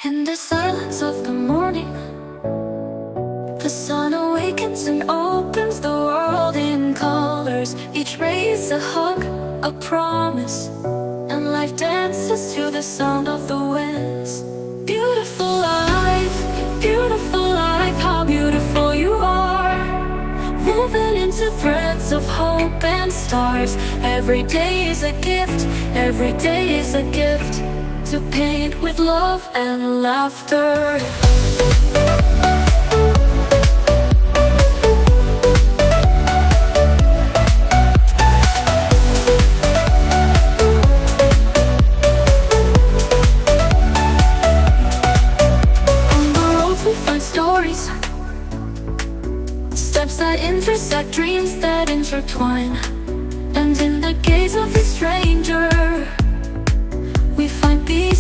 In the silence of the morning, the sun awakens and opens the world in colors. Each ray is a hug, a promise, and life dances to the sound of the winds. Beautiful life, how beautiful you are, woven into threads of hope and stars. Every day is a gift, every day is a gift, to paint with love and laughter. On the road we find stories, steps that intersect, dreams that intertwine. And in the gaze of a stranger,